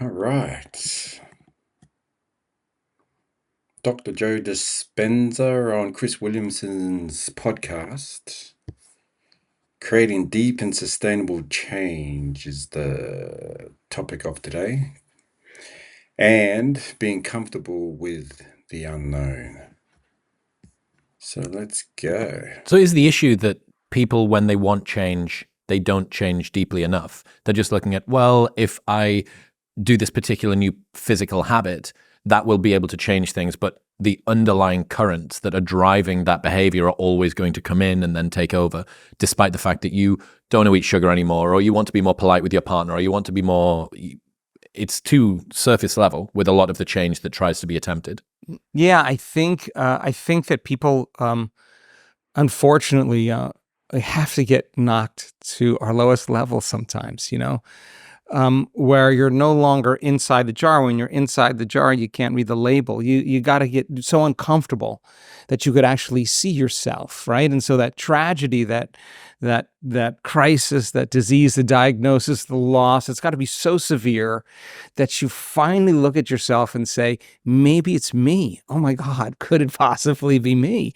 All right. Dr. Joe Dispenza on Chris Williamson's podcast. Creating deep and sustainable change is the topic of today. And being comfortable with the unknown. So let's go. So is the issue that people, when they want change, they don't change deeply enough? They're just looking at, well, if I do this particular new physical habit, that will be able to change things. But the underlying currents that are driving that behavior are always going to come in and then take over, despite the fact that you don't want to eat sugar anymore, or you want to be more polite with your partner, or you want to be more. It's too surface level with a lot of the change that tries to be attempted. Yeah, I think that people, unfortunately, have to get knocked to our lowest level sometimes. Where you're no longer inside the jar. When you're inside the jar, you can't read the label. You got to get so uncomfortable that you could actually see yourself, right? And so that tragedy, that crisis, that disease, the diagnosis, the loss, it's got to be so severe that you finally look at yourself and say, maybe it's me. Oh my God, could it possibly be me?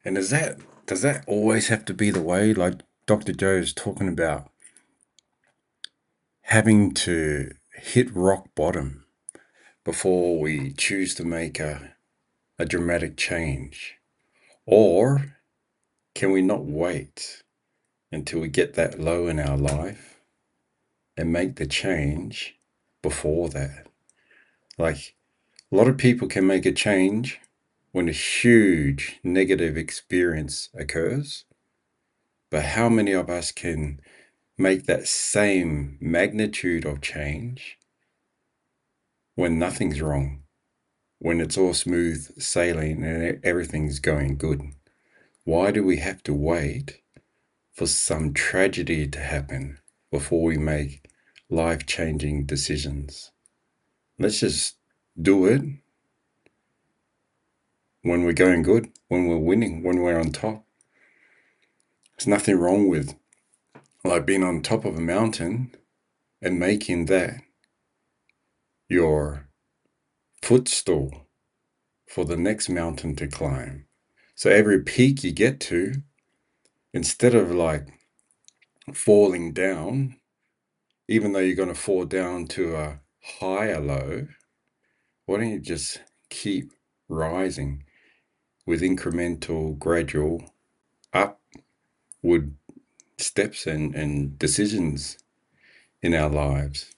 And does that always have to be the way? Like Dr. Joe is talking about having to hit rock bottom before we choose to make a dramatic change? Or can we not wait until we get that low in our life and make the change before that? Like, a lot of people can make a change when a huge negative experience occurs, but how many of us can make that same magnitude of change when nothing's wrong, when it's all smooth sailing and everything's going good? Why do we have to wait for some tragedy to happen before we make life-changing decisions? Let's just do it when we're going good, when we're winning, when we're on top. There's nothing wrong with like being on top of a mountain and making that your footstool for the next mountain to climb. So every peak you get to, instead of like falling down, even though you're going to fall down to a higher low, why don't you just keep rising with incremental, gradual, upward steps and decisions in our lives?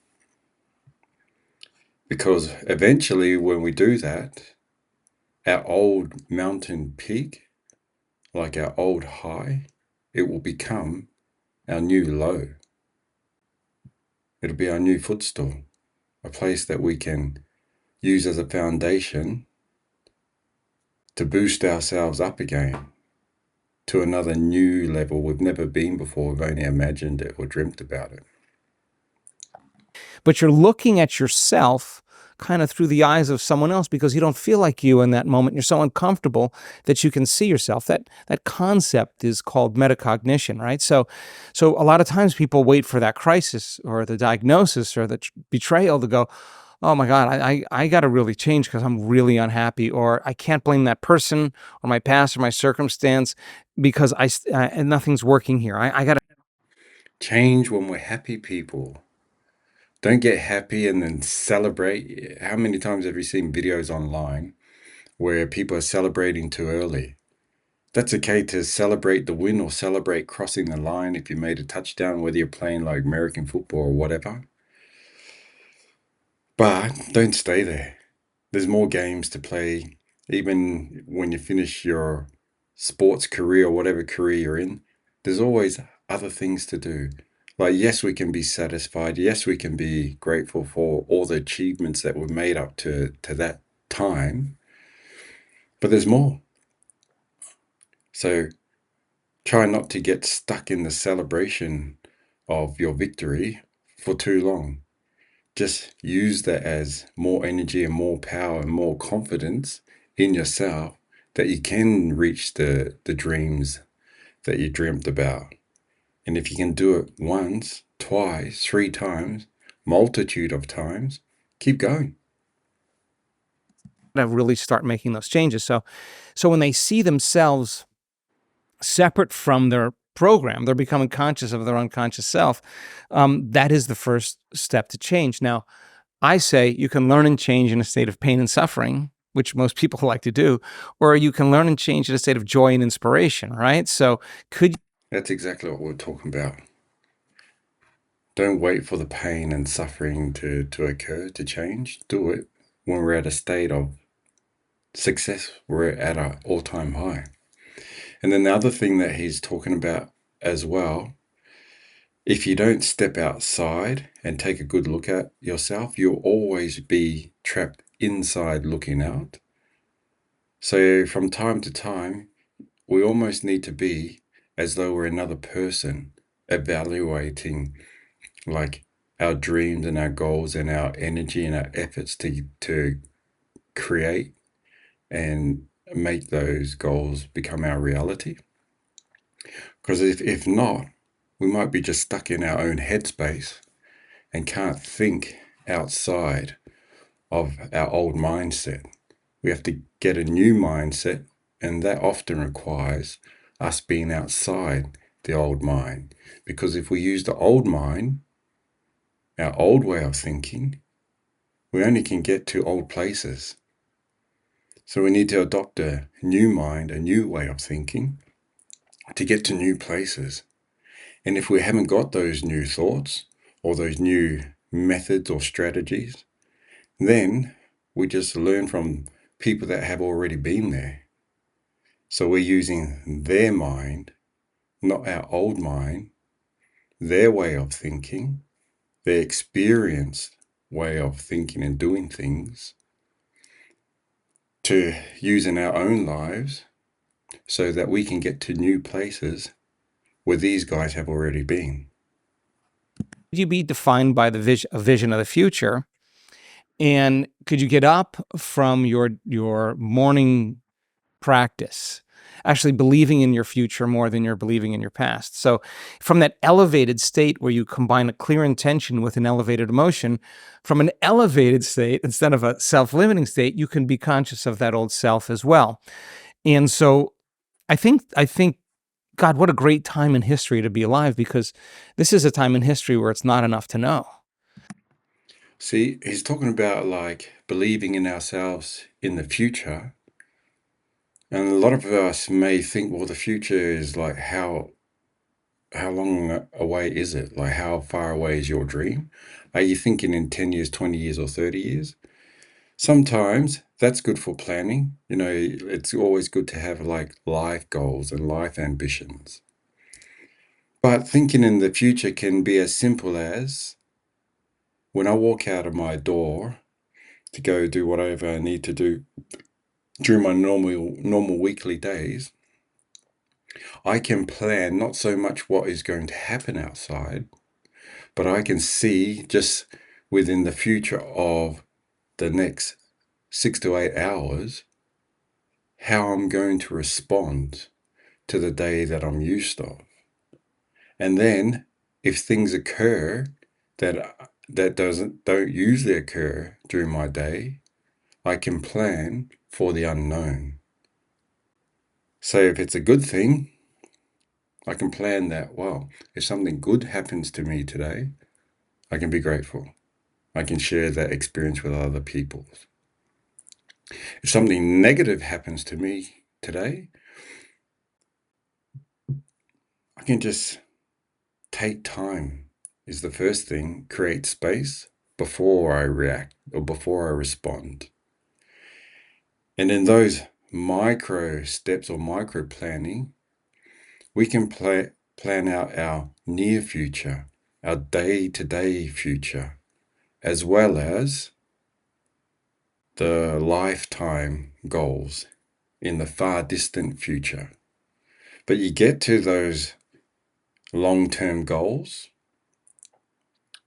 Because eventually, when we do that, our old mountain peak, like our old high, it will become our new low. It'll be our new footstool, a place that we can use as a foundation to boost ourselves up again to another new level we've never been before. We've only imagined it or dreamt about it. But you're looking at yourself kind of through the eyes of someone else because you don't feel like you in that moment. You're so uncomfortable that you can see yourself. That concept is called metacognition, right? So a lot of times people wait for that crisis or the diagnosis or the betrayal to go, oh my God, I got to really change because I'm really unhappy, or I can't blame that person or my past or my circumstance because and nothing's working here. I got to. Change when we're happy, people. Don't get happy and then celebrate. How many times have you seen videos online where people are celebrating too early? That's okay to celebrate the win or celebrate crossing the line if you made a touchdown, whether you're playing like American football or whatever. But don't stay there. There's more games to play. Even when you finish your sports career or whatever career you're in, there's always other things to do. Like, yes, we can be satisfied. Yes, we can be grateful for all the achievements that were made up to that time, but there's more. So try not to get stuck in the celebration of your victory for too long. Just use that as more energy and more power and more confidence in yourself that you can reach the dreams that you dreamt about. And if you can do it once, twice, three times, multitude of times, keep going. To really start making those changes. So when they see themselves separate from their program, they're becoming conscious of their unconscious self. That is the first step to change. Now, I say you can learn and change in a state of pain and suffering, which most people like to do, or you can learn and change in a state of joy and inspiration, right? So That's exactly what we're talking about. Don't wait for the pain and suffering to occur, to change. Do it when we're at a state of success. We're at an all-time high. And then the other thing that he's talking about as well, if you don't step outside and take a good look at yourself, you'll always be trapped inside looking out. So from time to time, we almost need to be as though we're another person, evaluating like our dreams and our goals and our energy and our efforts to create and make those goals become our reality. Because if not, we might be just stuck in our own headspace and can't think outside of our old mindset. We have to get a new mindset, and that often requires us being outside the old mind. Because if we use the old mind, our old way of thinking, we only can get to old places. So we need to adopt a new mind, a new way of thinking to get to new places. And if we haven't got those new thoughts or those new methods or strategies, then we just learn from people that have already been there. So we're using their mind, not our old mind, their way of thinking, their experienced way of thinking and doing things to use in our own lives so that we can get to new places where these guys have already been. could you be defined by a vision of the future? And could you get up from your morning practice, actually believing in your future more than you're believing in your past? So from that elevated state where you combine a clear intention with an elevated emotion, from an elevated state, instead of a self-limiting state, you can be conscious of that old self as well. And so I think, God, what a great time in history to be alive, because this is a time in history where it's not enough to know. See, he's talking about like believing in ourselves in the future. And a lot of us may think, well, the future is like how long away is it? Like how far away is your dream? Are you thinking in 10 years, 20 years, or 30 years? Sometimes that's good for planning. You know, it's always good to have like life goals and life ambitions. But thinking in the future can be as simple as when I walk out of my door to go do whatever I need to do during my normal weekly days, I can plan not so much what is going to happen outside, but I can see just within the future of the next 6 to 8 hours how I'm going to respond to the day that I'm used of. And then if things occur that don't usually occur during my day, I can plan for the unknown. So if it's a good thing, I can plan that well. If something good happens to me today, I can be grateful. I can share that experience with other people. If something negative happens to me today, I can just take time, is the first thing, create space before I react or before I respond. And in those micro steps or micro planning, we can plan out our near future, our day-to-day future, as well as the lifetime goals in the far distant future. But you get to those long-term goals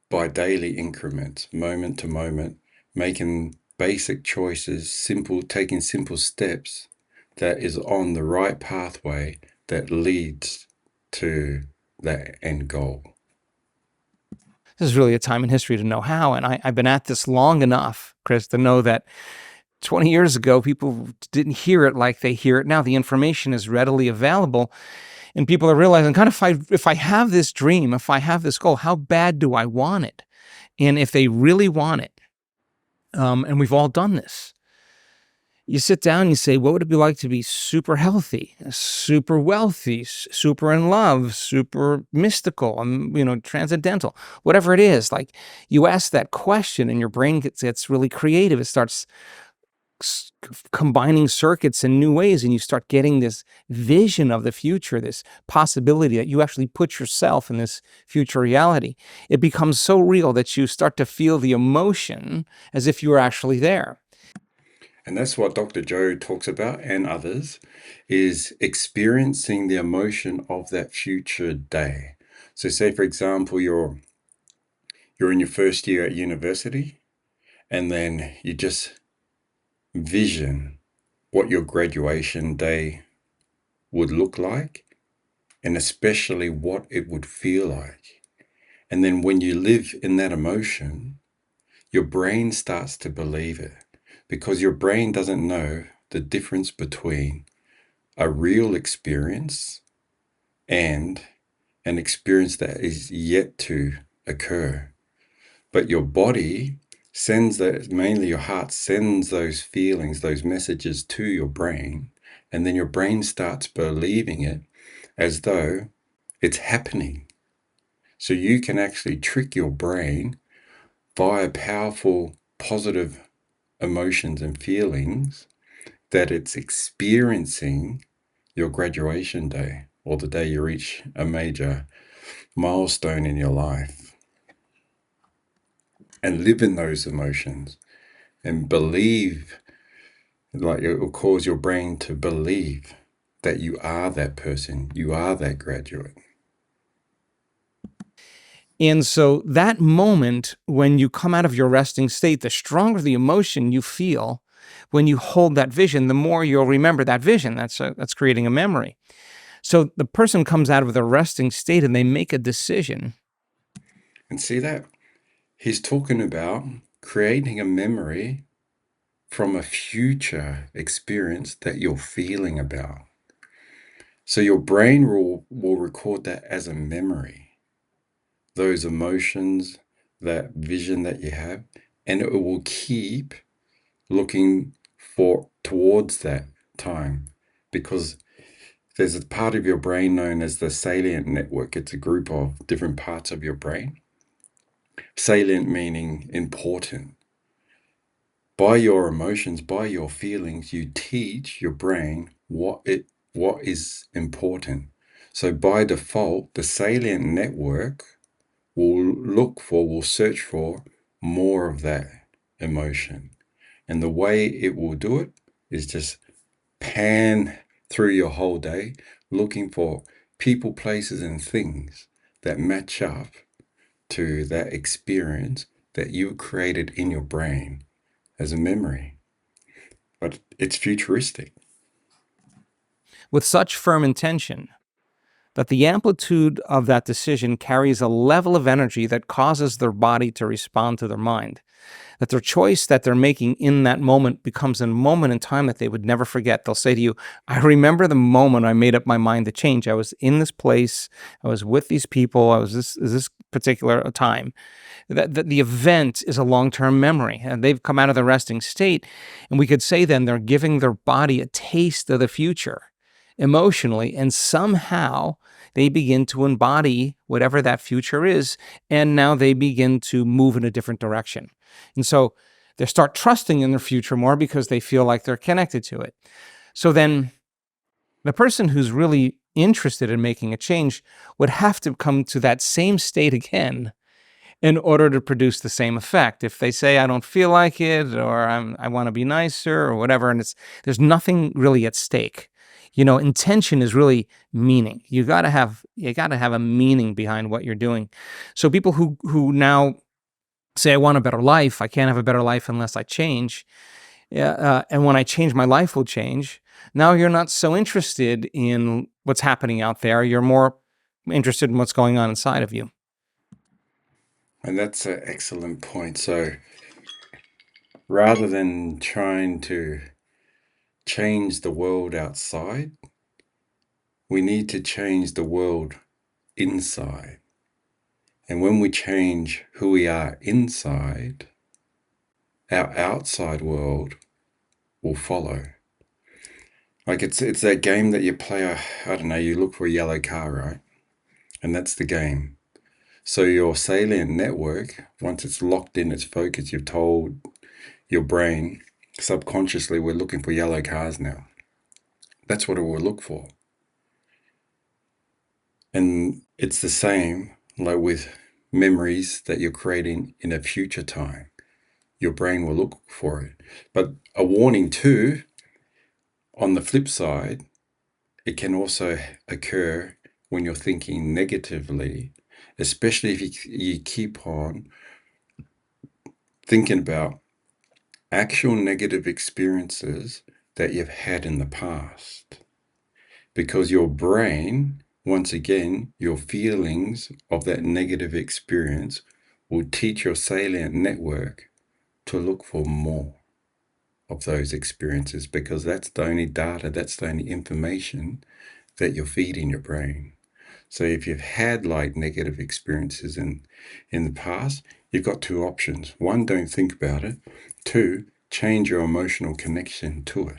by daily increments, moment to moment, making basic choices, taking simple steps that is on the right pathway that leads to that end goal. This is really a time in history to know how. And I've been at this long enough, Chris, to know that 20 years ago, people didn't hear it like they hear it now. The information is readily available. And people are realizing, kind of, if I have this dream, if I have this goal, how bad do I want it? And if they really want it, and we've all done this, you sit down and you say, what would it be like to be super healthy, super wealthy, super in love, super mystical, transcendental, whatever it is? Like, you ask that question and your brain gets really creative. It starts combining circuits in new ways, and you start getting this vision of the future, this possibility that you actually put yourself in this future reality. It becomes so real that you start to feel the emotion as if you were actually there. And that's what Dr. Joe talks about, and others, is experiencing the emotion of that future day. So say, for example, you're in your first year at university, and then you just vision what your graduation day would look like, and especially what it would feel like. And then when you live in that emotion, your brain starts to believe it, because your brain doesn't know the difference between a real experience and an experience that is yet to occur. But your body sends those, mainly your heart sends those feelings, those messages to your brain, and then your brain starts believing it as though it's happening. So you can actually trick your brain via powerful positive emotions and feelings that it's experiencing your graduation day, or the day you reach a major milestone in your life. And live in those emotions and believe, like, it will cause your brain to believe that you are that person, you are that graduate. And so that moment when you come out of your resting state, the stronger the emotion you feel when you hold that vision, the more you'll remember that vision. That's creating a memory. So the person comes out of the resting state and they make a decision. And see that? He's talking about creating a memory from a future experience that you're feeling about. So your brain will record that as a memory, those emotions, that vision that you have, and it will keep looking towards that time, because there's a part of your brain known as the salient network. It's a group of different parts of your brain. Salient meaning important. By your emotions, by your feelings, you teach your brain what is important. So by default, the salient network will search for more of that emotion. And the way it will do it is just pan through your whole day, looking for people, places, and things that match up to that experience that you created in your brain as a memory. But it's futuristic. With such firm intention that the amplitude of that decision carries a level of energy that causes their body to respond to their mind. That their choice that they're making in that moment becomes a moment in time that they would never forget. They'll say to you, I remember the moment I made up my mind to change. I was in this place. I was with these people. I was this particular time. That the event is a long-term memory. And they've come out of the resting state. And we could say then they're giving their body a taste of the future emotionally, and somehow they begin to embody whatever that future is, and now they begin to move in a different direction. And so they start trusting in their future more because they feel like they're connected to it. So then the person who's really interested in making a change would have to come to that same state again in order to produce the same effect. If they say, I don't feel like it, or I want to be nicer, or whatever, and there's nothing really at stake. Intention is really meaning. You gotta have a meaning behind what you're doing. So people who now say, I want a better life, I can't have a better life unless I change. And when I change, my life will change. Now you're not so interested in what's happening out there. You're more interested in what's going on inside of you. And that's an excellent point. So rather than trying to change the world outside, we need to change the world inside. And when we change who we are inside, our outside world will follow. Like it's that game that you play. I don't know. You look for a yellow car, right? And that's the game. So your salient network, once it's locked in its focus, you've told your brain subconsciously, we're looking for yellow cars now. That's what it will look for. And it's the same like with memories that you're creating in a future time. Your brain will look for it. But a warning too, on the flip side, it can also occur when you're thinking negatively, especially if you keep on thinking about actual negative experiences that you've had in the past. Because your brain, once again, your feelings of that negative experience will teach your salient network to look for more of those experiences because that's the only data, that's the only information that you're feeding your brain. So if you've had like negative experiences in the past, you've got two options. One, don't think about it. Two, change your emotional connection to it.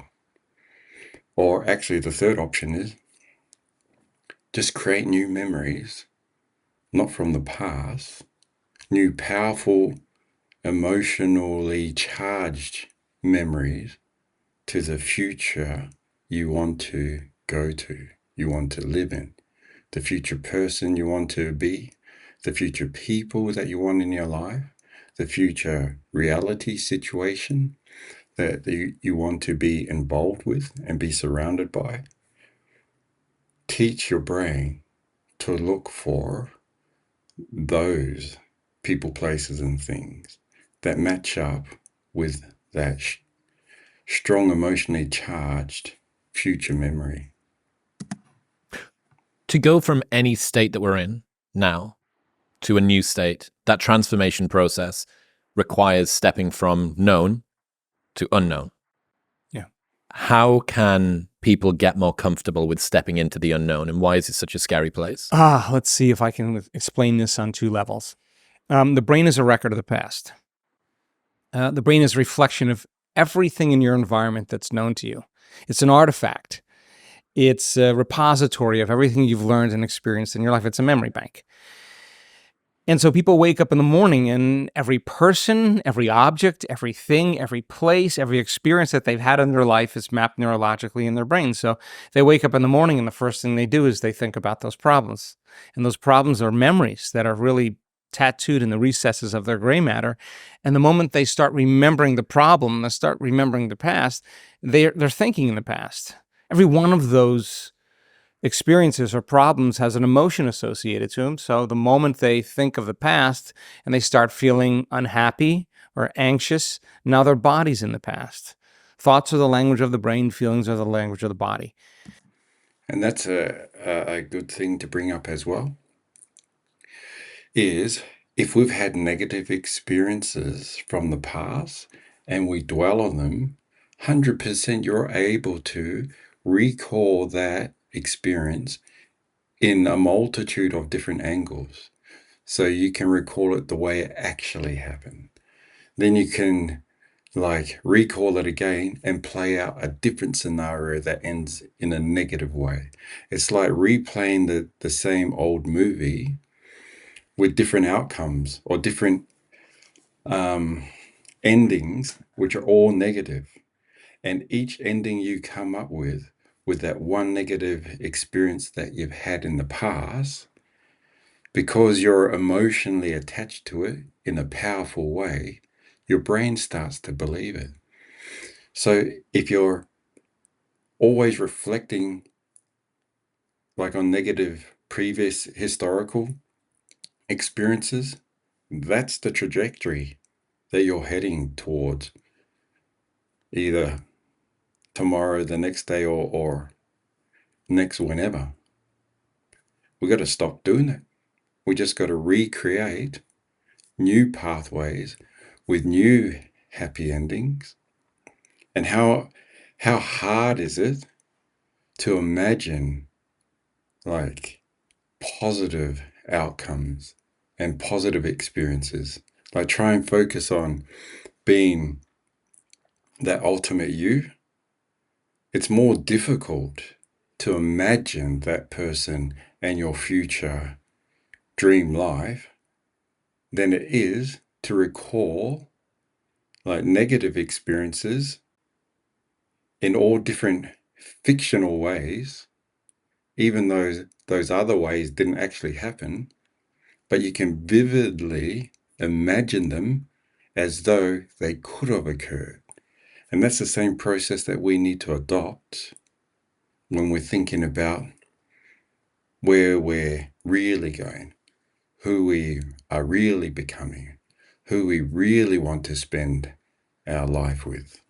Or actually the third option is just create new memories, not from the past, new powerful, emotionally charged memories to the future you want to go to, you want to live in, the future person you want to be, the future people that you want in your life, the future reality situation that you want to be involved with and be surrounded by. Teach your brain to look for those people, places, and things that match up with that strong emotionally charged future memory. To go from any state that we're in now to a new state, that transformation process requires stepping from known to unknown. Yeah. How can people get more comfortable with stepping into the unknown, and why is it such a scary place? Let's see if I can explain this on two levels. The brain is a record of the past. The brain is a reflection of everything in your environment that's known to you. It's an artifact. It's a repository of everything you've learned and experienced in your life. It's a memory bank. And so people wake up in the morning and every person, every object, everything, every place, every experience that they've had in their life is mapped neurologically in their brain. So they wake up in the morning and the first thing they do is they think about those problems. And those problems are memories that are really tattooed in the recesses of their gray matter. And the moment they start remembering the problem, they start remembering the past, they're thinking in the past. Every one of those experiences or problems has an emotion associated to them. So the moment they think of the past and they start feeling unhappy or anxious, now their body's in the past. Thoughts are the language of the brain, feelings are the language of the body. And that's a good thing to bring up as well, is if we've had negative experiences from the past and we dwell on them, 100% you're able to recall that experience in a multitude of different angles. So you can recall it the way it actually happened. Then you can like recall it again and play out a different scenario that ends in a negative way. It's like replaying the same old movie with different outcomes or different endings, which are all negative. And each ending you come up with that one negative experience that you've had in the past, because you're emotionally attached to it in a powerful way, your brain starts to believe it. So if you're always reflecting like on negative previous historical experiences, that's the trajectory that you're heading towards either tomorrow, the next day, or next whenever. We got to stop doing that. We just got to recreate new pathways with new happy endings. And how hard is it to imagine like positive outcomes and positive experiences? Like try and focus on being that ultimate you. It's more difficult to imagine that person and your future dream life than it is to recall like negative experiences in all different fictional ways, even though those other ways didn't actually happen, but you can vividly imagine them as though they could have occurred. And that's the same process that we need to adopt when we're thinking about where we're really going, who we are really becoming, who we really want to spend our life with.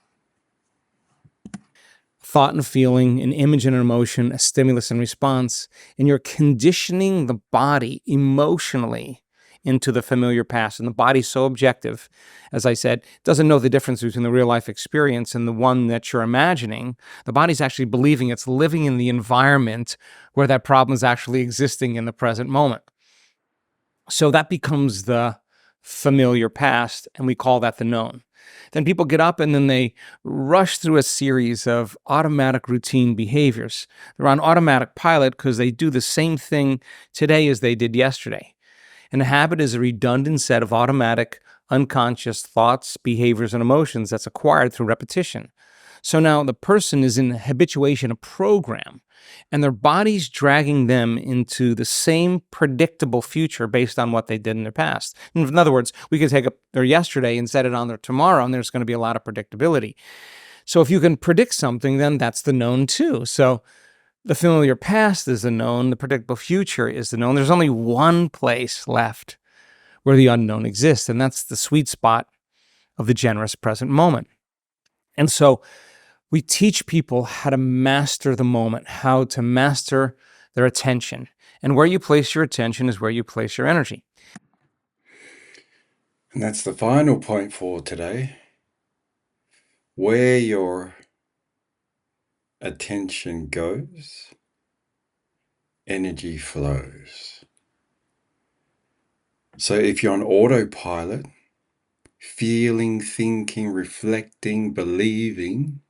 Thought and feeling, an image and an emotion, a stimulus and response, and you're conditioning the body emotionally into the familiar past. And the body's so objective, as I said, doesn't know the difference between the real life experience and the one that you're imagining. The body's actually believing it's living in the environment where that problem is actually existing in the present moment. So that becomes the familiar past, and we call that the known. Then people get up and then they rush through a series of automatic routine behaviors. They're on automatic pilot because they do the same thing today as they did yesterday. And a habit is a redundant set of automatic, unconscious thoughts, behaviors, and emotions that's acquired through repetition. So now the person is in habituation, a program, and their body's dragging them into the same predictable future based on what they did in their past. In other words, we could take up their yesterday and set it on their tomorrow, and there's going to be a lot of predictability. So if you can predict something, then that's the known too. So the familiar past is the known, the predictable future is the known. There's only one place left where the unknown exists, and that's the sweet spot of the generous present moment. And so we teach people how to master the moment, how to master their attention. And where you place your attention is where you place your energy. And that's the final point for today. Where your attention goes, energy flows. So if you're on autopilot, feeling, thinking, reflecting, believing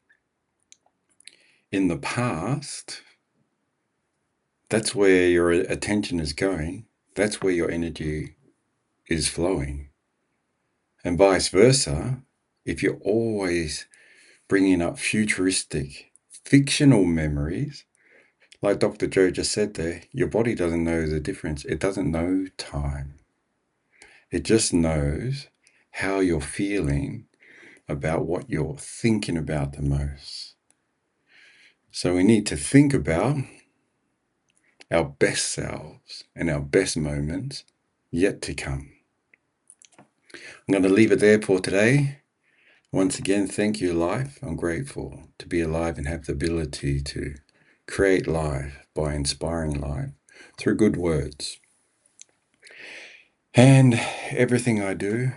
in the past, that's where your attention is going. That's where your energy is flowing. And vice versa, if you're always bringing up futuristic, fictional memories, like Dr. Joe just said there, your body doesn't know the difference. It doesn't know time. It just knows how you're feeling about what you're thinking about the most. So we need to think about our best selves and our best moments yet to come. I'm going to leave it there for today. Once again, thank you, life. I'm grateful to be alive and have the ability to create life by inspiring life through good words. And everything I do,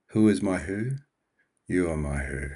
who is my who? You are my who.